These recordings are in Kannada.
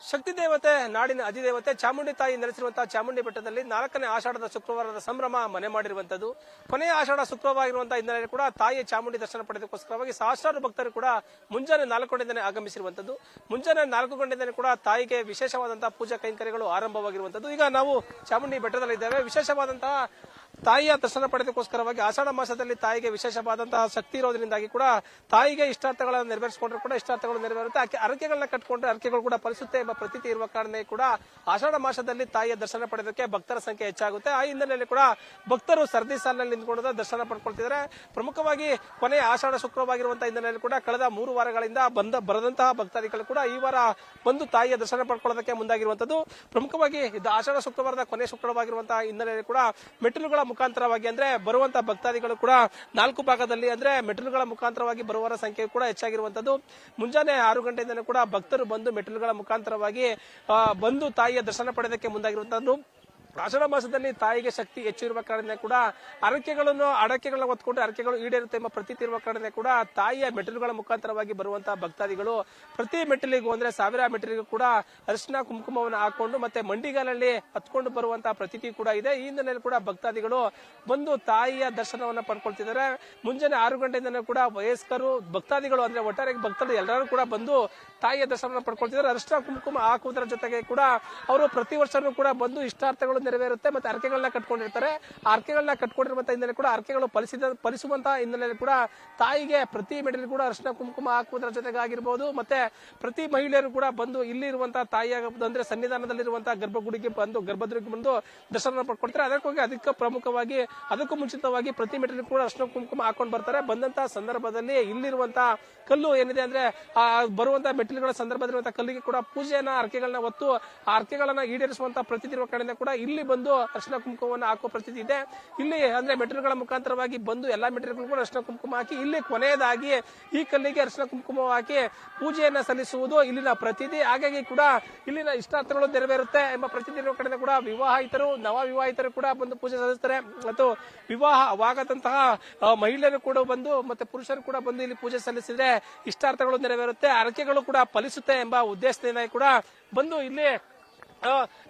ಶಕ್ತಿ ದೇವತೆ ನಾಡಿನ ಅಧಿದೇವತೆ ಚಾಮುಂಡಿ ತಾಯಿ ನೆಲೆಸಿರುವಂತಹ ಚಾಮುಂಡಿ ಬೆಟ್ಟದಲ್ಲಿ 4ನೇ ಆಷಾಢದ ಶುಕ್ರವಾರದ ಸಂಭ್ರಮ ಮನೆ ಮಾಡಿರುವಂತದ್ದು. ಕೊನೆಯ ಆಷಾಢ ಶುಕ್ರವಾರ ಇರುವಂತಹ ಹಿನ್ನೆಲೆಯಲ್ಲಿ ಕೂಡ ತಾಯಿಯ ಚಾಮುಂಡಿ ದರ್ಶನ ಪಡೆದಕ್ಕೋಸ್ಕರವಾಗಿ ಸಹಸ್ರಾರು ಭಕ್ತರು ಕೂಡ ಮುಂಜಾನೆ 4 ಗಂಟೆಯಿಂದಲೇ ಆಗಮಿಸಿರುವಂತದ್ದು. ಮುಂಜಾನೆ 4 ಗಂಟೆಯಿಂದಲೇ ಕೂಡ ತಾಯಿಗೆ ವಿಶೇಷವಾದಂತಹ ಪೂಜಾ ಕೈಂಕರ್ಯಗಳು ಆರಂಭವಾಗಿರುವಂತದ್ದು. ಈಗ ನಾವು ಚಾಮುಂಡಿ ಬೆಟ್ಟದಲ್ಲಿದ್ದೇವೆ. ವಿಶೇಷವಾದಂತಹ ತಾಯಿಯ ದರ್ಶನ ಪಡೆದಕ್ಕೋಸ್ಕರವಾಗಿ ಆಷಾಢ ಮಾಸದಲ್ಲಿ ತಾಯಿಗೆ ವಿಶೇಷವಾದಂತಹ ಶಕ್ತಿ ಇರೋದ್ರಿಂದಾಗಿ ಕೂಡ ತಾಯಿಗೆ ಇಷ್ಟಾರ್ಥಗಳನ್ನು ನೆರವೇರಿಸಿಕೊಂಡ್ರೆ ಕೂಡ ಇಷ್ಟಾರ್ಥಗಳು ನೆರವೇರುತ್ತೆ. ಅರಕೆಗಳನ್ನ ಕಟ್ಟಿಕೊಂಡ್ರೆ ಅರಕೆಗಳು ಕೂಡ ಫಲಿಸುತ್ತೆ ಎಂಬ ಪ್ರತೀತಿ ಇರುವ ಕಾರಣ ಕೂಡ ಆಷಾಢ ಮಾಸದಲ್ಲಿ ತಾಯಿಯ ದರ್ಶನ ಪಡೆದಕ್ಕೆ ಭಕ್ತರ ಸಂಖ್ಯೆ ಹೆಚ್ಚಾಗುತ್ತೆ. ಆ ಹಿನ್ನೆಲೆಯಲ್ಲಿ ಕೂಡ ಭಕ್ತರು ಸರದಿ ಸಾಲಿನಲ್ಲಿ ನಿಂತ್ಕೊಂಡು ದರ್ಶನ ಪಡ್ಕೊಳ್ತಿದ್ದಾರೆ. ಪ್ರಮುಖವಾಗಿ ಕೊನೆಯ ಆಷಾಢ ಶುಕ್ರವಾಗಿರುವಂತಹ ಹಿನ್ನೆಲೆಯಲ್ಲಿ ಕೂಡ ಕಳೆದ 3 ವಾರಗಳಿಂದ ಬರದಂತಹ ಭಕ್ತಾದಿಗಳು ಕೂಡ ಈ ವಾರ ಬಂದು ತಾಯಿಯ ದರ್ಶನ ಪಡ್ಕೊಳ್ಳೋದಕ್ಕೆ ಮುಂದಾಗಿರುವಂತದ್ದು. ಪ್ರಮುಖವಾಗಿ ಆಷಾಢ ಶುಕ್ರವಾರದ ಕೊನೆ ಶುಕ್ರವಾಗಿರುವಂತಹ ಹಿನ್ನೆಲೆಯಲ್ಲಿ ಕೂಡ ಮೆಟ್ಟಿಲುಗಳ ಮುಖಾಂತರವಾಗಿ ಅಂದ್ರೆ ಬರುವಂತಹ ಭಕ್ತಾದಿಗಳು ಕೂಡ 4 ಭಾಗದಲ್ಲಿ ಅಂದ್ರೆ ಮೆಟ್ಟಿಲುಗಳ ಮುಖಾಂತರವಾಗಿ ಬರುವವರ ಸಂಖ್ಯೆ ಕೂಡ ಹೆಚ್ಚಾಗಿರುವಂತದ್ದು. ಮುಂಜಾನೆ 6 ಗಂಟೆಯಿಂದ ಕೂಡ ಭಕ್ತರು ಬಂದು ಮೆಟ್ಟಿಲುಗಳ ಮುಖಾಂತರವಾಗಿ ಬಂದು ತಾಯಿಯ ದರ್ಶನ ಪಡೆಯೋದಕ್ಕೆ ಮುಂದಾಗಿರುವಂತದ್ದು. ಆಷಾಢ ಮಾಸದಲ್ಲಿ ತಾಯಿಗೆ ಶಕ್ತಿ ಹೆಚ್ಚಿರುವ ಕಾರಣ ಕೂಡ ಅಡಕೆಗಳನ್ನ ಹೊತ್ಕೊಂಡು ಅರಕೆಗಳು ಈಡೇರುತ್ತೆ ಎಂಬ ಪ್ರತೀತಿ ಇರುವ ಕಾರಣ ಕೂಡ ತಾಯಿಯ ಮೆಟ್ಟಿಲುಗಳ ಮುಖಾಂತರವಾಗಿ ಬರುವಂತಹ ಭಕ್ತಾದಿಗಳು ಪ್ರತಿ ಮೆಟ್ಟಿಲಿಗೂ ಅಂದ್ರೆ 1000 ಮೆಟ್ಟಿಲಿಗೂ ಕೂಡ ಅರಿಶಿನ ಕುಂಕುಮವನ್ನು ಹಾಕೊಂಡು ಮತ್ತೆ ಮಂಡಿಗಾಲಲ್ಲಿ ಹತ್ಕೊಂಡು ಬರುವಂತಹ ಪ್ರತೀತಿ ಕೂಡ ಇದೆ. ಈ ಹಿನ್ನೆಲೆಯಲ್ಲಿ ಕೂಡ ಭಕ್ತಾದಿಗಳು ಬಂದು ತಾಯಿಯ ದರ್ಶನವನ್ನ ಪಡ್ಕೊಳ್ತಿದ್ದಾರೆ. ಮುಂಜಾನೆ 6 ಗಂಟೆಯಿಂದ ಕೂಡ ವಯಸ್ಕರು ಭಕ್ತಾದಿಗಳು ಅಂದ್ರೆ ಒಟ್ಟಾರೆ ಭಕ್ತರು ಎಲ್ಲರೂ ಕೂಡ ಬಂದು ತಾಯಿಯ ದರ್ಶನ ಪಡ್ಕೊಳ್ತಿದ್ದಾರೆ. ಅರಿಶಿನ ಕುಂಕುಮ ಹಾಕುವುದರ ಜೊತೆಗೆ ಕೂಡ ಅವರು ಪ್ರತಿ ವರ್ಷನೂ ಕೂಡ ಬಂದು ಇಷ್ಟಾರ್ಥಗಳು ನೆರವೇರುತ್ತೆ ಮತ್ತೆ ಅರಕೆಗಳನ್ನ ಕಟ್ಕೊಂಡಿರ್ತಾರೆ. ಆ ಅರಕೆಗಳನ್ನ ಕಟ್ಕೊಂಡಿರುವಂತಹ ಹಿನ್ನೆಲೆ ಕೂಡ ಅರಕೆಗಳು ಫಲಿಸುವಂತಹ ಹಿನ್ನೆಲೆಯಲ್ಲಿ ಕೂಡ ತಾಯಿಗೆ ಪ್ರತಿ ಮೆಡಲ್ ಕೂಡ ಅರಿಶಿನ ಕುಂಕುಮ ಹಾಕುವುದರ ಜೊತೆಗೆ ಆಗಿರ್ಬೋದು ಮತ್ತೆ ಪ್ರತಿ ಮಹಿಳೆಯರು ಕೂಡ ಬಂದು ಇಲ್ಲಿರುವಂತಹ ತಾಯಿಯ ಅಂದ್ರೆ ಸನ್ನಿಧಾನದಲ್ಲಿರುವಂತಹ ಗರ್ಭಗುಡಿಗೆ ಬಂದು ದರ್ಶನ ಪಡ್ಕೊಳ್ತಾರೆ. ಅದಕ್ಕೆ ಪ್ರಮುಖವಾಗಿ ಅದಕ್ಕೂ ಮುಂಚಿತವಾಗಿ ಪ್ರತಿ ಮೆಡಲ್ ಕೂಡ ಅರಿಶಿನ ಕುಂಕುಮ ಹಾಕೊಂಡು ಬರ್ತಾರೆ. ಬಂದಂತಹ ಸಂದರ್ಭದಲ್ಲಿ ಇಲ್ಲಿರುವಂತಹ ಕಲ್ಲು ಏನಿದೆ ಅಂದ್ರೆ ಆ ಬರುವಂತಹ ಮೆಟ್ಟಿಲುಗಳ ಸಂದರ್ಭದಲ್ಲಿರುವಂತಹ ಕಲ್ಲಿಗೆ ಕೂಡ ಪೂಜೆಯನ್ನ ಅರಕೆಗಳನ್ನ ಹೊತ್ತು ಆ ಅರಕೆಗಳನ್ನ ಈಡೇರಿಸುವಂತಹ ಪ್ರತೀತಿ ಇರುವ ಕಾರಣ ಕೂಡ ಇಲ್ಲಿ ಬಂದು ಅರಿಶಿನ ಕುಂಕುಮವನ್ನು ಹಾಕುವ ಪ್ರತೀತಿ ಇದೆ. ಇಲ್ಲಿ ಅಂದ್ರೆ ಮೆಟ್ಟಿಲುಗಳ ಮುಖಾಂತರವಾಗಿ ಬಂದು ಎಲ್ಲಾ ಮೆಟ್ಟಿಲುಗಳು ಕೂಡ ಅರಿಶಿನ ಕುಂಕುಮ ಹಾಕಿ ಇಲ್ಲಿ ಕೊನೆಯದಾಗಿ ಈ ಕಲ್ಲಿಗೆ ಅರಿಶಿನ ಕುಂಕುಮ ಹಾಕಿ ಪೂಜೆಯನ್ನ ಸಲ್ಲಿಸುವುದು ಇಲ್ಲಿನ ಪ್ರತೀತಿ. ಹಾಗಾಗಿ ಕೂಡ ಇಲ್ಲಿನ ಇಷ್ಟಾರ್ಥಗಳು ನೆರವೇರುತ್ತೆ ಎಂಬ ಪ್ರತೀತಿ ಇರುವ ಕಡೆ ಕೂಡ ವಿವಾಹಿತರು ನವ ವಿವಾಹಿತರು ಕೂಡ ಬಂದು ಪೂಜೆ ಸಲ್ಲಿಸ್ತಾರೆ ಮತ್ತು ವಿವಾಹವಾಗದಂತಹ ಮಹಿಳೆಯರು ಕೂಡ ಬಂದು ಮತ್ತೆ ಪುರುಷರು ಕೂಡ ಬಂದು ಇಲ್ಲಿ ಪೂಜೆ ಸಲ್ಲಿಸಿದ್ರೆ ಇಷ್ಟಾರ್ಥಗಳು ನೆರವೇರುತ್ತೆ, ಅರಕೆಗಳು ಕೂಡ ಫಲಿಸುತ್ತೆ ಎಂಬ ಉದ್ದೇಶದಿಂದ ಕೂಡ ಬಂದು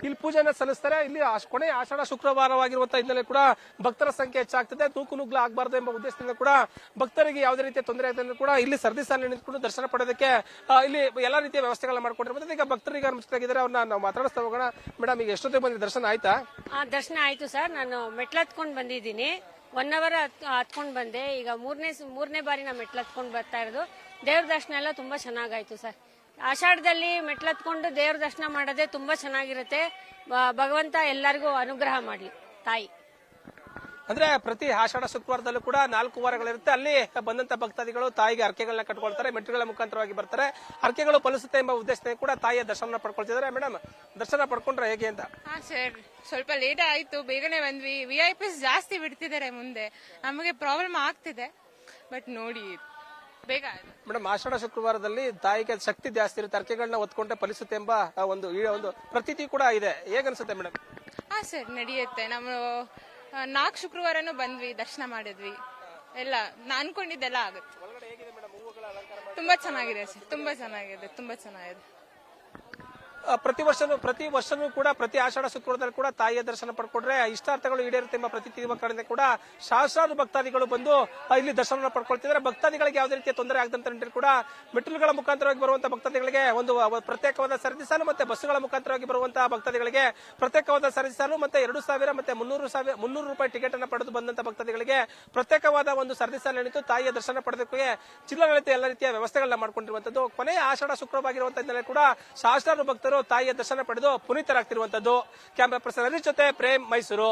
ಇಲ್ಲಿ ಪೂಜೆನ ಸಲ್ಲಿಸ್ತಾರೆ. ಇಲ್ಲಿ ಕೊನೆಯ ಆಷಾಢ ಶುಕ್ರವಾರವಾಗಿರುವಂತಹ ಹಿನ್ನೆಲೆ ಕೂಡ ಭಕ್ತರ ಸಂಖ್ಯೆ ಹೆಚ್ಚಾಗ್ತದೆ. ನೂಕುನುಗ್ಲ ಆಗಬಾರದು ಎಂಬ ಉದ್ದೇಶದಿಂದ ಕೂಡ ಭಕ್ತರಿಗೆ ಯಾವುದೇ ರೀತಿಯ ತೊಂದರೆ ಆಗದಂತೆ ಕೂಡ ಇಲ್ಲಿ ಸರದಿ ಸಾಲಿನಲ್ಲಿ ನಿಂತ್ಕೊಂಡು ದರ್ಶನ ಪಡೆಯೋದಕ್ಕೆ ಇಲ್ಲಿ ಎಲ್ಲಾ ರೀತಿಯ ವ್ಯವಸ್ಥೆಗಳನ್ನ ಮಾಡ್ಕೊಂಡಿರ್ಬೋದು. ಈಗ ಭಕ್ತರಿಗೆ ಮುಚ್ಚಾಗಿದ್ದಾರೆ, ಅವ್ರನ್ನ ನಾವು ಮಾತಾಡಿಸ್ತಾ ಹೋಗೋಣ. ಮೇಡಮ್, ಈಗ ಎಷ್ಟೊತ್ತಿಗೆ ಬಂದಿದೆ? ದರ್ಶನ ಆಯ್ತಾ? ದರ್ಶನ ಆಯ್ತು ಸರ್. ನಾನು ಮೆಟ್ಲು ಹತ್ಕೊಂಡು ಬಂದಿದ್ದೀನಿ. 1 ಅವರ್ ಹತ್ಕೊಂಡು ಬಂದೆ. ಈಗ ಮೂರನೇ ಬಾರಿ ನಾ ಮೆಟ್ಲು ಹತ್ಕೊಂಡು ಬರ್ತಾ ಇರೋದು. ದೇವ್ರ ದರ್ಶನ ಎಲ್ಲ ತುಂಬಾ ಚೆನ್ನಾಗಾಯ್ತು ಸರ್. ಆಷಾಢದಲ್ಲಿ ಮೆಟ್ಲು ಹತ್ಕೊಂಡು ದೇವ್ರ ದರ್ಶನ ಮಾಡೋದೇ ತುಂಬಾ ಚೆನ್ನಾಗಿರುತ್ತೆ. ಭಗವಂತ ಎಲ್ಲರಿಗೂ ಅನುಗ್ರಹ ಮಾಡ್ಲಿ ತಾಯಿ. ಅಂದ್ರೆ ಪ್ರತಿ ಆಷಾಢ ಶುಕ್ರವಾರದಲ್ಲೂ ಕೂಡ 4 ವಾರಗಳಿರುತ್ತೆ. ಅಲ್ಲಿ ಬಂದಂತ ಭಕ್ತಾದಿಗಳು ತಾಯಿಗೆ ಅರಕೆಗಳನ್ನ ಕಟ್ಕೊಳ್ತಾರೆ, ಮೆಟ್ಟಿಲುಗಳ ಮುಖಾಂತರವಾಗಿ ಬರ್ತಾರೆ. ಅರಕೆಗಳು ಫಲಿಸುತ್ತೆ ಎಂಬ ಉದ್ದೇಶದಿಂದ ಕೂಡ ತಾಯಿಯ ದರ್ಶನ ಪಡ್ಕೊಳ್ತಿದ್ದಾರೆ. ಮೇಡಮ್, ದರ್ಶನ ಪಡ್ಕೊಂಡ್ರೆ ಹೇಗೆ ಅಂತ? ಸರ್, ಸ್ವಲ್ಪ ಲೇಟ್ ಆಯ್ತು, ಬೇಗನೆ ಬಂದ್ವಿ. VIP ಜಾಸ್ತಿ ಬಿಡ್ತಿದ್ದಾರೆ ಮುಂದೆ, ನಮಗೆ ಪ್ರಾಬ್ಲಮ್ ಆಗ್ತಿದೆ. ಬಟ್ ನೋಡಿ ಬೇಗ. ಮೇಡಮ್, ಆಷಾಢ ಶುಕ್ರವಾರದಲ್ಲಿ ತಾಯಿಗೆ ಶಕ್ತಿ ಜಾಸ್ತಿ ಇರುತ್ತೆ, ಅರಕೆಗಳನ್ನ ಹೊತ್ಕೊಂಡ್ರೆ ಫಲಿಸುತ್ತೆ ಎಂಬ ಒಂದು ಪ್ರತೀತಿ ಕೂಡ ಇದೆ. ಹೇಗನ್ಸುತ್ತೆ ಮೇಡಮ್? ಸರ್, ನಡೆಯುತ್ತೆ. ನಾವು 4 ಶುಕ್ರವಾರನೂ ಬಂದ್ವಿ, ದರ್ಶನ ಮಾಡಿದ್ವಿ. ಎಲ್ಲ ಅನ್ಕೊಂಡಿದ್ದೆಲ್ಲ ಆಗುತ್ತೆ. ತುಂಬಾ ಚೆನ್ನಾಗಿದೆ ಸರ್, ತುಂಬಾ ಚೆನ್ನಾಗಿದೆ. ಪ್ರತಿ ವರ್ಷನೂ ಕೂಡ ಪ್ರತಿ ಆಷಾಢ ಶುಕ್ರವಾರದಲ್ಲಿ ಕೂಡ ತಾಯಿಯ ದರ್ಶನ ಪಡ್ಕೊಂಡ್ರೆ ಇಷ್ಟಾರ್ಥಗಳು ಈಡೇರುತ್ತೆ ಎಂಬ ಪ್ರತೀತಿ ಇರುವ ಕಾರಣ ಕೂಡ ಸಹಸ್ರಾರು ಭಕ್ತಾದಿಗಳು ಬಂದು ಇಲ್ಲಿ ದರ್ಶನ ಪಡ್ಕೊಳ್ತಿದ್ದಾರೆ. ಭಕ್ತಾದಿಗಳಿಗೆ ಯಾವುದೇ ರೀತಿಯ ತೊಂದರೆ ಆಗದಂತೆ ಕೂಡ ಮೆಟ್ಟಿಲುಗಳ ಮುಖಾಂತರವಾಗಿ ಬರುವಂತಹ ಭಕ್ತಾದಿಗಳಿಗೆ ಒಂದು ಪ್ರತ್ಯೇಕವಾದ ಸರದಿ ಸಾಲು ಮತ್ತೆ ಬಸ್ಸುಗಳ ಮುಖಾಂತರವಾಗಿ ಬರುವಂತಹ ಭಕ್ತಾದಿಗಳಿಗೆ ಪ್ರತ್ಯೇಕವಾದ ಸರದಿ ಸಾಲು ಮತ್ತೆ 2000 ಮತ್ತೆ 300 ರೂಪಾಯಿ ಟಿಕೆಟ್ ಅನ್ನು ಪಡೆದು ಬಂದಂತಹ ಭಕ್ತಾದಿಗಳಿಗೆ ಪ್ರತ್ಯೇಕವಾದ ಒಂದು ಸರದಿ ಸಾಲು ಎಣಿತು ತಾಯಿಯ ದರ್ಶನ ಪಡೆದಕ್ಕೆ ಜಿಲ್ಲಾಡಳಿತ ಎಲ್ಲ ರೀತಿಯ ವ್ಯವಸ್ಥೆಗಳನ್ನ ಮಾಡ್ಕೊಂಡಿರುವಂತದ್ದು. ಕೊನೆಯ ಆಷಾಢ ಶುಕ್ರವಾಗಿರುವಂತಹ ಹಿನ್ನೆಲೆ ಕೂಡ ಸಹಸ್ರಾರು ಭಕ್ತರು ತಾಯಿಯ ದರ್ಶನ ಪಡೆದು ಪುನೀತರಾಗ್ತಿರುವಂತದ್ದು. ಕ್ಯಾಮರಾ ಪರ್ಸನ್ ಜೊತೆ ಪ್ರೇಮ್, ಮೈಸೂರು.